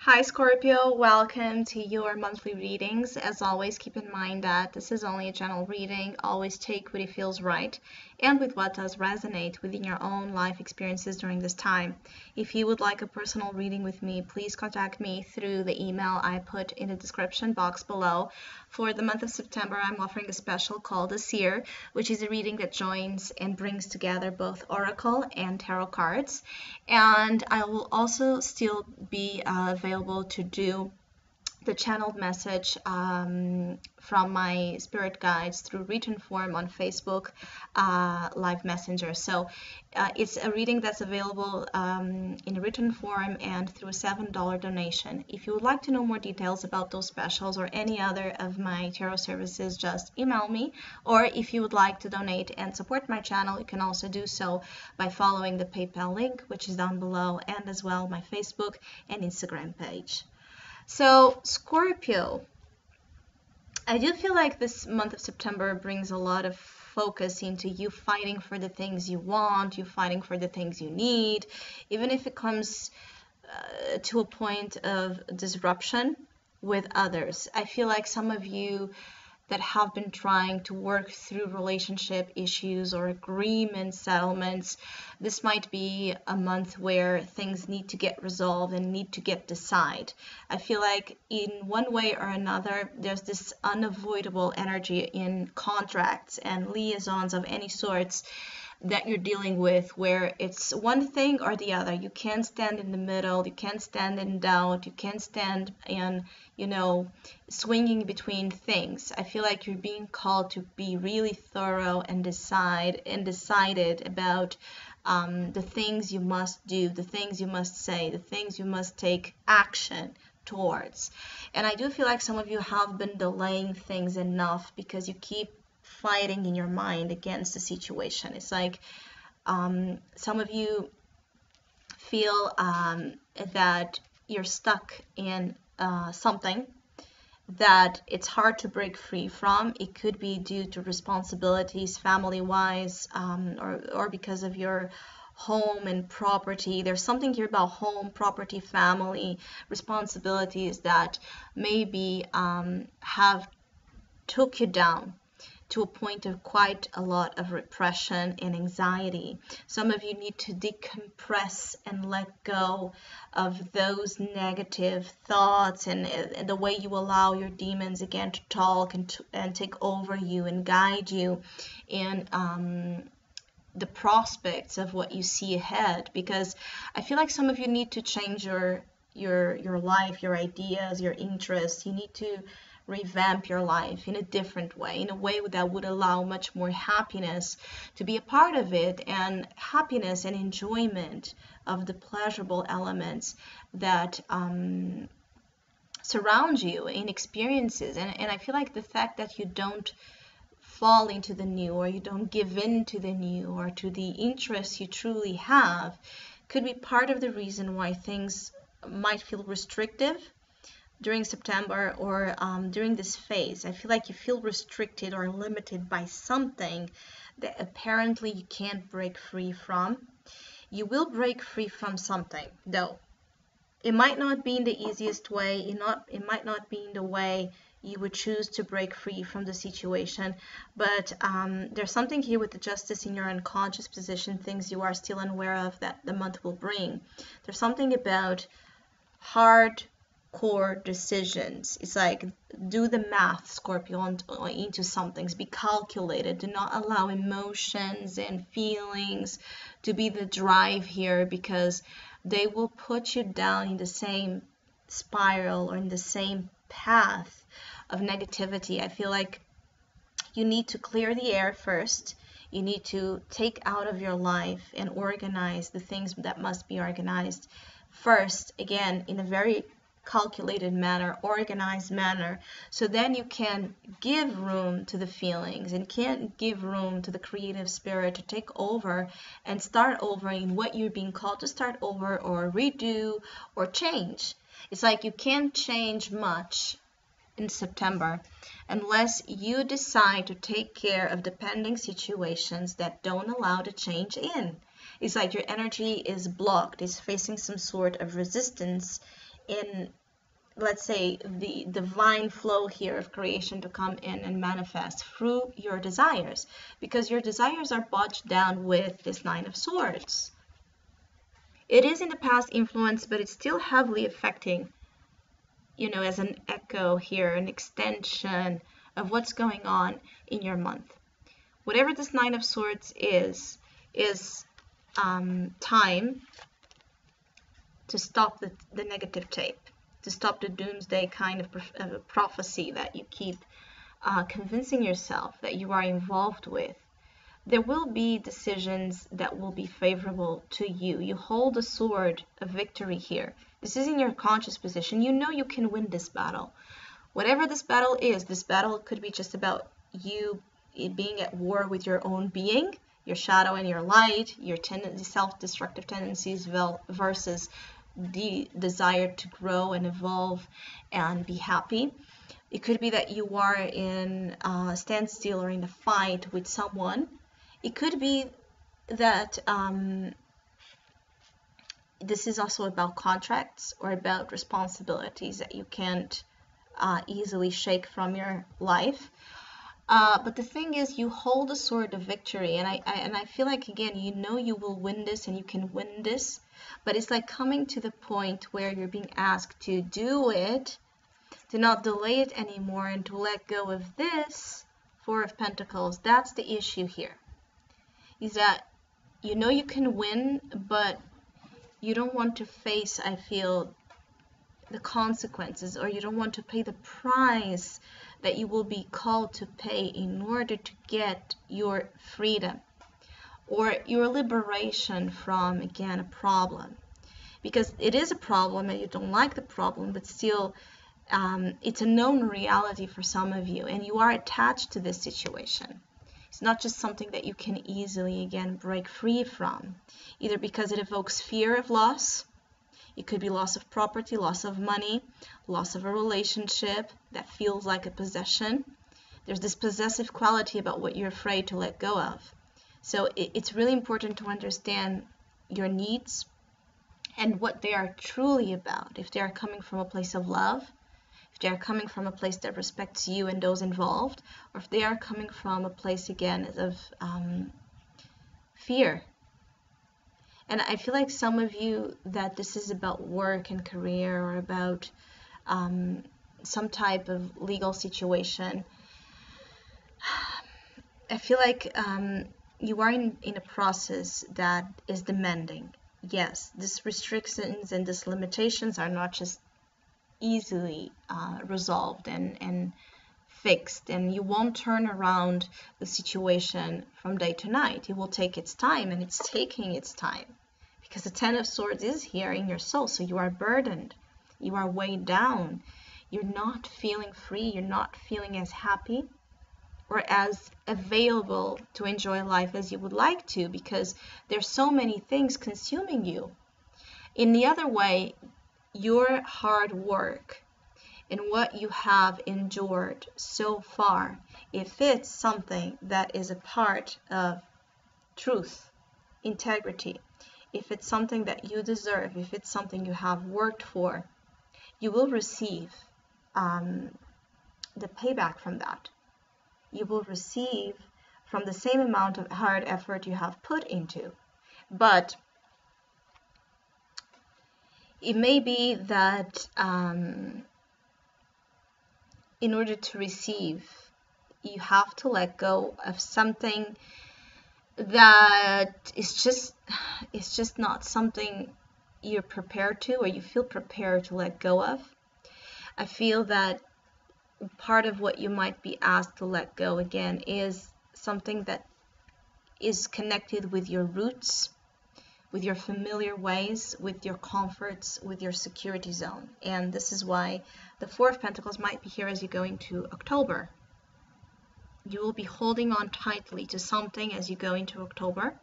Hi Scorpio, welcome to your monthly readings. As always, keep in mind that this is only a general reading. Always take what it feels right and with what does resonate within your own life experiences during this time. If you would like a personal reading with me, please contact me through the email I put in the description box below. For the month of September, I'm offering a special called the Sear, which is a reading that joins and brings together both oracle and tarot cards. And I will also still be available to do the channeled message from my spirit guides through written form on Facebook live messenger. So it's a reading that's available in written form and through a $7 donation. If you would like to know more details about those specials or any other of my tarot services, just email me. Or if you would like to donate and support my channel, you can also do so by following the PayPal link, which is down below, and as well my Facebook and Instagram page. So Scorpio, I do feel like this month of September brings a lot of focus into you fighting for the things you want, you fighting for the things you need, even if it comes to a point of disruption with others. I feel like some of you that have been trying to work through relationship issues or agreement settlements, this might be a month where things need to get resolved and need to get decided. I feel like in one way or another, there's this unavoidable energy in contracts and liaisons of any sorts that you're dealing with where it's one thing or the other. You can't stand in the middle, you can't stand in doubt, you can't stand in, swinging between things. I feel like you're being called to be really thorough and decided about the things you must do, the things you must say, the things you must take action towards. And I do feel like some of you have been delaying things enough because you keep fighting in your mind against the situation. It's like some of you feel that you're stuck in something that it's hard to break free from. It could be due to responsibilities family-wise, or because of your home and property. There's something here about home, property, family, responsibilities that maybe have took you down to a point of quite a lot of repression and anxiety. Some of you need to decompress and let go of those negative thoughts and the way you allow your demons again to talk and take over you and guide you in the prospects of what you see ahead. Because I feel like some of you need to change your life, your ideas, your interests. You need to revamp your life in a different way, in a way that would allow much more happiness to be a part of it, and happiness and enjoyment of the pleasurable elements that surround you in experiences. And I feel like the fact that you don't fall into the new, or you don't give in to the new or to the interests you truly have, could be part of the reason why things might feel restrictive during September or during this phase. I feel like you feel restricted or limited by something that apparently you can't break free from. You will break free from something, though. It might not be in the easiest way. It might not be in the way you would choose to break free from the situation, but there's something here with the justice in your unconscious position, things you are still unaware of that the month will bring. There's something about hard core decisions. It's like, do the math, Scorpio, into some things. Be calculated. Do not allow emotions and feelings to be the drive here, because they will put you down in the same spiral or in the same path of negativity. I feel like you need to clear the air first. You need to take out of your life and organize the things that must be organized first, again, in a very calculated manner, organized manner, so then you can give room to the feelings and can give room to the creative spirit to take over and start over in what you're being called to start over or redo or change. It's like you can't change much in September unless you decide to take care of the pending situations that don't allow the change in. It's like your energy is blocked, is facing some sort of resistance in, let's say, the divine flow here of creation to come in and manifest through your desires, because your desires are bogged down with this Nine of Swords. It is in the past influence, but it's still heavily affecting, you know, as an echo here, an extension of what's going on in your month. Whatever this Nine of Swords is time to stop the negative tape, to stop the doomsday kind of prophecy that you keep convincing yourself that you are involved with. There will be decisions that will be favorable to you. You hold a sword of victory here. This is in your conscious position. You know you can win this battle. Whatever this battle is, this battle could be just about you being at war with your own being, your shadow and your light, your self-destructive tendencies versus the desire to grow and evolve and be happy. It could be that you are in a standstill or in a fight with someone. It could be that this is also about contracts or about responsibilities that you can't easily shake from your life. But the thing is, you hold a sword of victory, and I feel like, again, you know you will win this and you can win this, but it's like coming to the point where you're being asked to do it, to not delay it anymore, and to let go of this Four of Pentacles. That's the issue here, is that you know you can win, but you don't want to face, I feel, the consequences, or you don't want to pay the price that you will be called to pay in order to get your freedom or your liberation from, again, a problem. Because it is a problem and you don't like the problem, but still it's a known reality for some of you, and you are attached to this situation. It's not just something that you can easily, again, break free from, either because it evokes fear of loss. It could be loss of property, loss of money, loss of a relationship that feels like a possession. There's this possessive quality about what you're afraid to let go of. So it's really important to understand your needs and what they are truly about. If they are coming from a place of love, if they are coming from a place that respects you and those involved, or if they are coming from a place, again, of fear. And I feel like some of you, that this is about work and career, or about some type of legal situation. I feel like you are in a process that is demanding. Yes, these restrictions and these limitations are not just easily resolved and fixed, and you won't turn around the situation from day to night. It will take its time, and it's taking its time, because the Ten of Swords is here in your soul. So you are burdened, you are weighed down, you're not feeling free, you're not feeling as happy or as available to enjoy life as you would like to, because there's so many things consuming you. In the other way, your hard work and what you have endured so far, if it's something that is a part of truth, integrity, if it's something that you deserve, if it's something you have worked for, you will receive the payback from that. You will receive from the same amount of hard effort you have put into. But it may be that in order to receive, you have to let go of something that is just not something you're prepared to, or you feel prepared to let go of. I feel that part of what you might be asked to let go, again, is something that is connected with your roots, with your familiar ways, with your comforts, with your security zone. And this is why the Four of Pentacles might be here as you go into October. You will be holding on tightly to something as you go into October.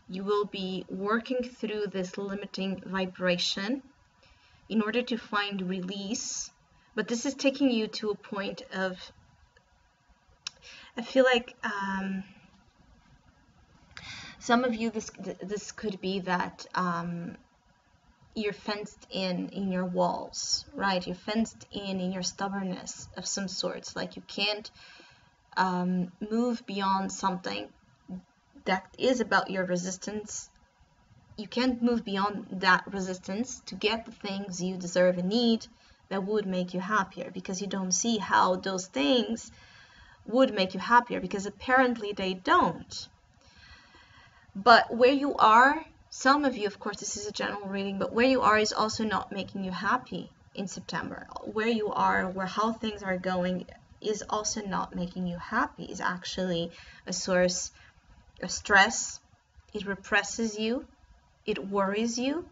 You will be working through this limiting vibration in order to find release. But this is taking you to a point of, I feel like some of you, this could be that you're fenced in your walls, right? You're fenced in your stubbornness of some sorts. Like you can't move beyond something that is about your resistance. You can't move beyond that resistance to get the things you deserve and need that would make you happier, because you don't see how those things would make you happier, because apparently they don't. But where you are, some of you, of course, this is a general reading, but where you are is also not making you happy in September. Where you are, where how things are going, is also not making you happy. Is actually a source of stress. It represses you. It worries you.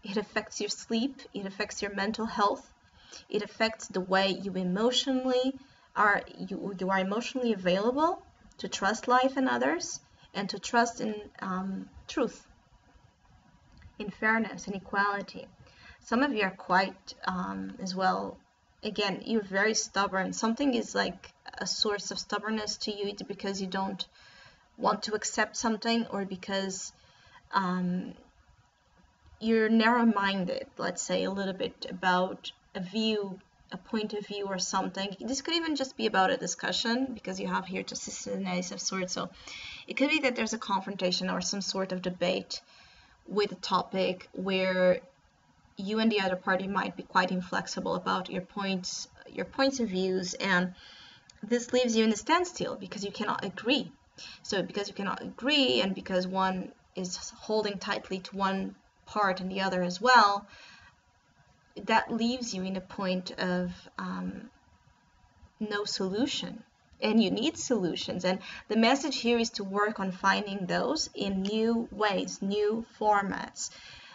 It affects your sleep. It affects your mental health. It affects the way you emotionally are. You are emotionally available to trust life and others, and to trust in truth, in fairness and equality. Some of you are quite as well, again, you're very stubborn. Something is like a source of stubbornness to you, either because you don't want to accept something, or because you're narrow-minded, let's say, a little bit about a view, a point of view or something. This could even just be about a discussion, because you have here Justice and Ace of Swords. So it could be that there's a confrontation or some sort of debate with a topic where you and the other party might be quite inflexible about your points of views, and this leaves you in a standstill because you cannot agree. So because you cannot agree, and because one is holding tightly to one part and the other as well, that leaves you in a point of no solution. And you need solutions, and the message here is to work on finding those in new ways, new formats.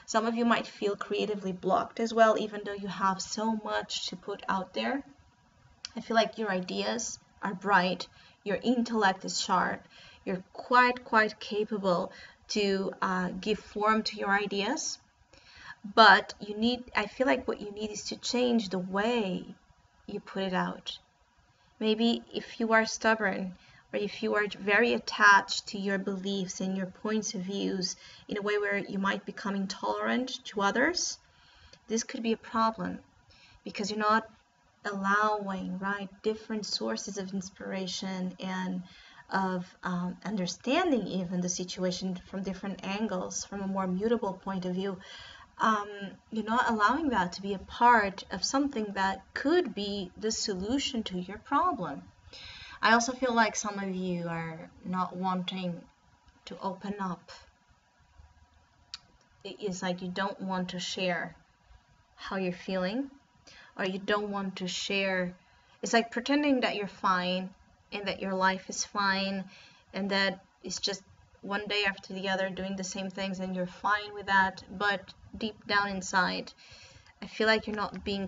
Some of you might feel creatively blocked as well, even though you have so much to put out there. I feel like your ideas are bright, your intellect is sharp, you're quite capable to give form to your ideas, but I feel like what you need is to change the way you put it out. Maybe if you are stubborn, or if you are very attached to your beliefs and your points of views in a way where you might become intolerant to others, this could be a problem, because you're not allowing, right, different sources of inspiration and of understanding even the situation from different angles, from a more mutable point of view. You're not allowing that to be a part of something that could be the solution to your problem. I also feel like some of you are not wanting to open up. It's like you don't want to share how you're feeling, or you don't want to share. It's like pretending that you're fine and that your life is fine, and that it's just one day after the other doing the same things, and you're fine with that. But deep down inside, I feel like you're not being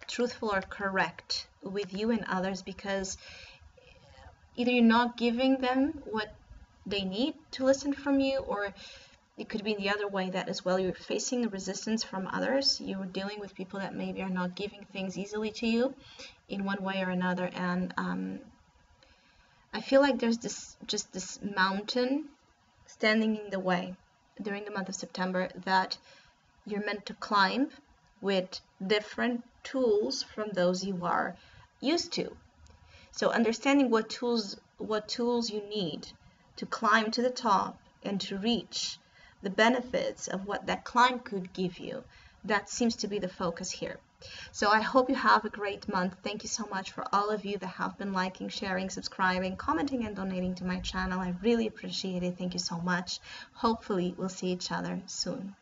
truthful or correct with you and others, because either you're not giving them what they need to listen from you, or it could be the other way, that as well you're facing a resistance from others. You're dealing with people that maybe are not giving things easily to you in one way or another, and I feel like there's this mountain standing in the way during the month of September that you're meant to climb with different tools from those you are used to. So understanding what tools you need to climb to the top and to reach the benefits of what that climb could give you, that seems to be the focus here. So I hope you have a great month. Thank you so much for all of you that have been liking, sharing, subscribing, commenting, and donating to my channel. I really appreciate it. Thank you so much. Hopefully we'll see each other soon.